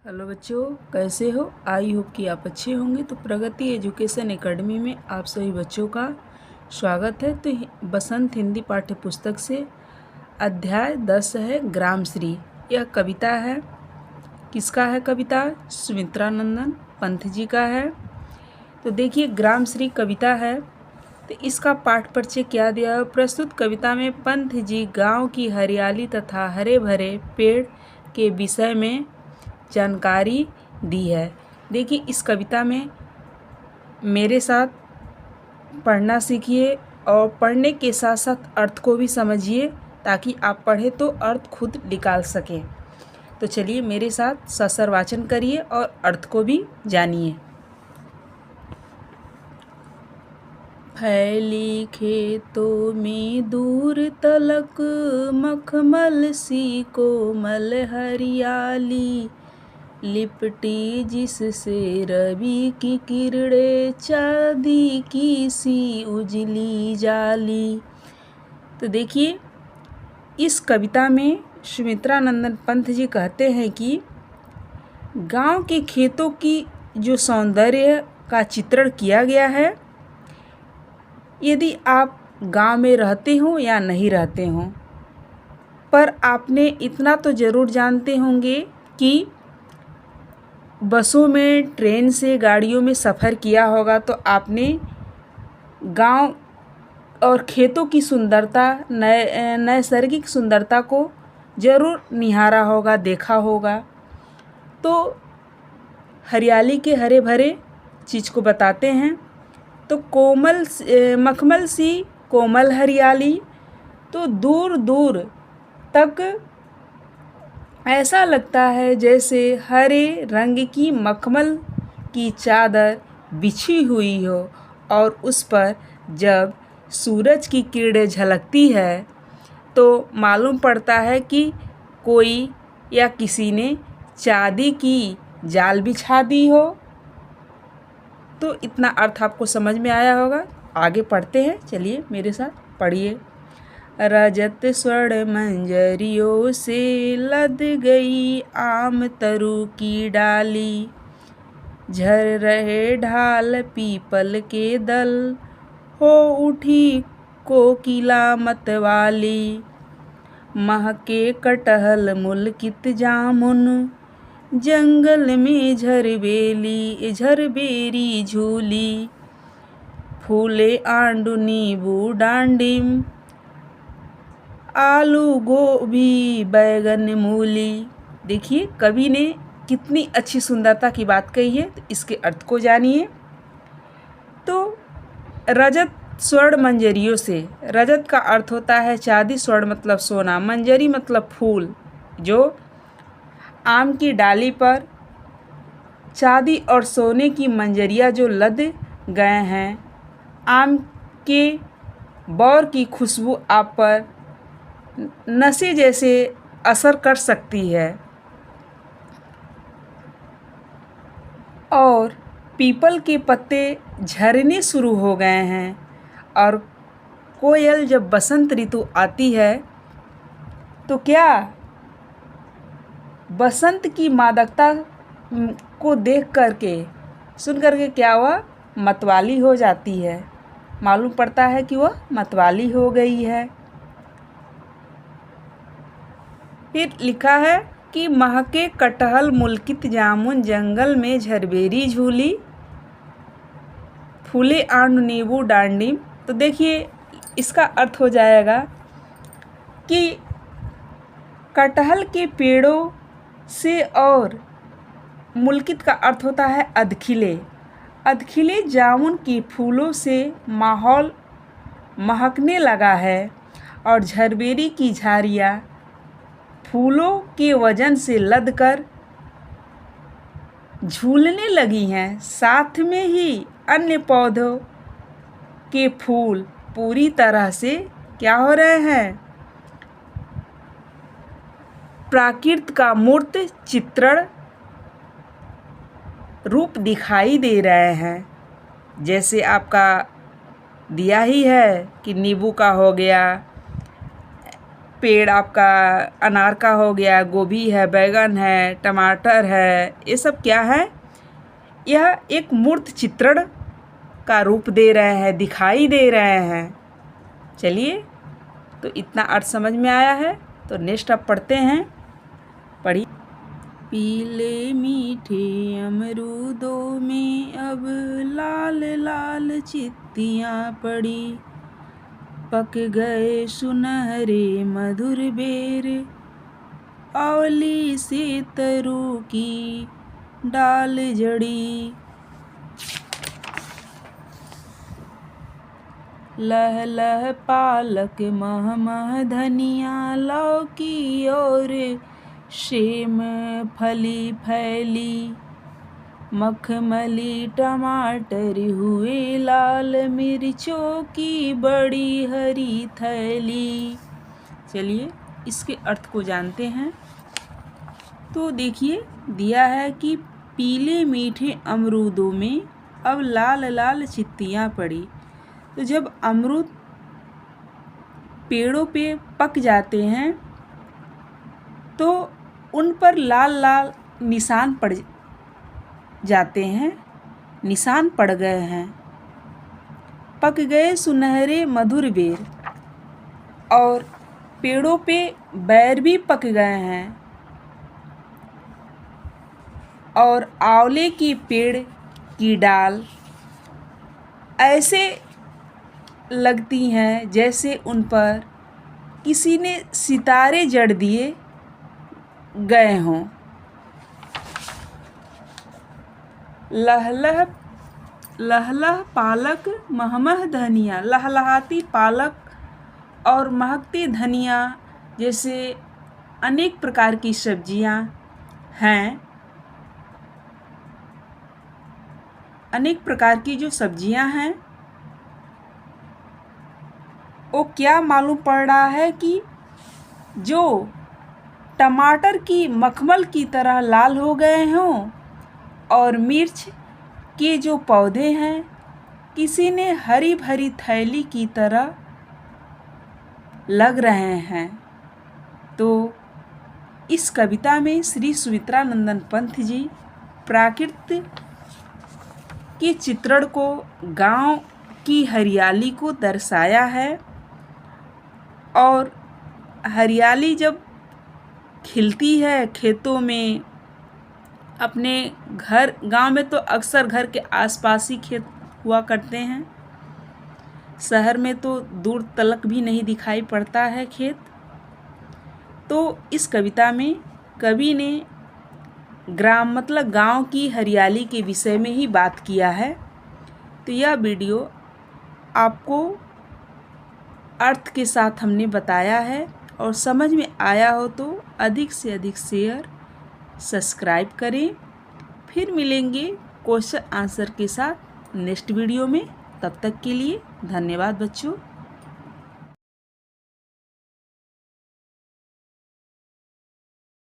Hello बच्चों, कैसे हो? आई होप कि आप अच्छे होंगे। तो प्रगति एजुकेशन एकेडमी में आप सभी बच्चों का स्वागत है। तो बसंत हिंदी पाठ्य पुस्तक से अध्याय 10 है ग्रामश्री। यह कविता है। किसका है कविता? सुमित्रा नंदन पंत जी का है। तो देखिए, ग्रामश्री कविता है। तो इसका पाठ परिचय क्या दिया है? प्रस्तुत कविता में पंत जी गाँव की हरियाली तथा हरे भरे पेड़ के विषय में जानकारी दी है। देखिए, इस कविता में मेरे साथ पढ़ना सीखिए और पढ़ने के साथ साथ अर्थ को भी समझिए, ताकि आप पढ़े तो अर्थ खुद निकाल सकें। तो चलिए मेरे साथ ससर वाचन करिए और अर्थ को भी जानिए। फैली खेतों में दूर तलक मखमल सी कोमल हरियाली, लिपटी जिससे रवि की किरणें चांदी की सी उजली जाली। तो देखिए, इस कविता में सुमित्रा नंदन पंत जी कहते हैं कि गांव के खेतों की जो सौंदर्य का चित्रण किया गया है, यदि आप गांव में रहते हो या नहीं रहते हो, पर आपने इतना तो ज़रूर जानते होंगे कि बसों में, ट्रेन से, गाड़ियों में सफ़र किया होगा तो आपने गांव और खेतों की सुंदरता, नैसर्गिक सुंदरता को ज़रूर निहारा होगा, देखा होगा। तो हरियाली के हरे भरे चीज़ को बताते हैं। तो मखमल सी कोमल हरियाली, तो दूर दूर तक ऐसा लगता है जैसे हरे रंग की मखमल की चादर बिछी हुई हो, और उस पर जब सूरज की किरणें झलकती है तो मालूम पड़ता है कि कोई या किसी ने चांदी की जाल बिछा दी हो। तो इतना अर्थ आपको समझ में आया होगा। आगे पढ़ते हैं, चलिए मेरे साथ पढ़िए। रजत स्वर्ण मंजरियों से लद गई आम तरू की डाली, झर रहे ढाल पीपल के दल, हो उठी कोकिला मतवाली, महके कटहल मुलकित जामुन, जंगल में झरबेरी झूली, फूले आंडू नींबू डांडिम, आलू गोभी बैगन मूली। देखिए, कवि ने कितनी अच्छी सुंदरता की बात कही है। तो इसके अर्थ को जानिए। तो रजत स्वर्ण मंजरियों से, रजत का अर्थ होता है चांदी, स्वर्ण मतलब सोना, मंजरी मतलब फूल। जो आम की डाली पर चांदी और सोने की मंजरियाँ जो लद गए हैं, आम के बौर की खुशबू आप पर नशे जैसे असर कर सकती है, और पीपल के पत्ते झरने शुरू हो गए हैं, और कोयल जब बसंत ऋतु आती है तो क्या बसंत की मादकता को देख करके, सुन करके क्या वह मतवाली हो जाती है। मालूम पड़ता है कि वह मतवाली हो गई है। फिर लिखा है कि महके कटहल मुलकित जामुन, जंगल में झरबेरी झूली, फूले आंड नींबू डांडिम। तो देखिए, इसका अर्थ हो जाएगा कि कटहल के पेड़ों से, और मुलकित का अर्थ होता है अधखिले, अधखिले जामुन के फूलों से माहौल महकने लगा है, और झरबेरी की झाड़ियाँ फूलों के वजन से लदकर झूलने लगी हैं। साथ में ही अन्य पौधों के फूल पूरी तरह से क्या हो रहे हैं? प्राकृत का मूर्त चित्रण रूप दिखाई दे रहे हैं। जैसे आपका दिया ही है कि नींबू का हो गया, पेड़ आपका अनार का हो गया, गोभी है, बैगन है, टमाटर है, ये सब क्या है? यह एक मूर्त चित्रण का रूप दे रहे हैं, दिखाई दे रहे हैं। चलिए, तो इतना अर्थ समझ में आया है, तो नेक्स्ट अब पढ़ते हैं। पढ़िए। पीले मीठे अमरूदों में अब लाल लाल चित्तियाँ पड़ी, पक गए सुनहरे मधुर बेर, औली से तरु की डाल जड़ी। लह लह पालक मह मह धनिया, लौकी और शेम फली फैली, मखमली टमाटर हुए लाल, मिर्चों की बड़ी हरी थैली। चलिए, इसके अर्थ को जानते हैं। तो देखिए, दिया है कि पीले मीठे अमरूदों में अब लाल लाल चित्तियाँ पड़ी। तो जब अमरूद पेड़ों पे पक जाते हैं तो उन पर लाल लाल निशान पड़ जाते हैं, निशान पड़ गए हैं। पक गए सुनहरे मधुर बेर, और पेड़ों पे बैर भी पक गए हैं, और आंवले की पेड़ की डाल ऐसे लगती हैं जैसे उन पर किसी ने सितारे जड़ दिए गए हों। लहलह लहलह पालक महमह धनिया, लहलहाती पालक और महकती धनिया जैसे अनेक प्रकार की सब्जियां हैं। अनेक प्रकार की जो सब्जियां हैं वो क्या मालूम पड़ रहा है कि जो टमाटर की मखमल की तरह लाल हो गए हों, और मिर्च के जो पौधे हैं किसी ने हरी भरी थैली की तरह लग रहे हैं। तो इस कविता में श्री सुमित्रा नंदन पंत जी प्राकृतिक के चित्रण को, गांव की हरियाली को दर्शाया है। और हरियाली जब खिलती है खेतों में, अपने घर, गांव में तो अक्सर घर के आसपास ही खेत हुआ करते हैं, शहर में तो दूर तलक भी नहीं दिखाई पड़ता है खेत। तो इस कविता में कवि ने ग्राम मतलब गांव की हरियाली के विषय में ही बात किया है। तो यह वीडियो आपको अर्थ के साथ हमने बताया है, और समझ में आया हो तो अधिक से अधिक शेयर, सब्सक्राइब करें। फिर मिलेंगे क्वेश्चन आंसर के साथ नेक्स्ट वीडियो में। तब तक के लिए धन्यवाद बच्चों।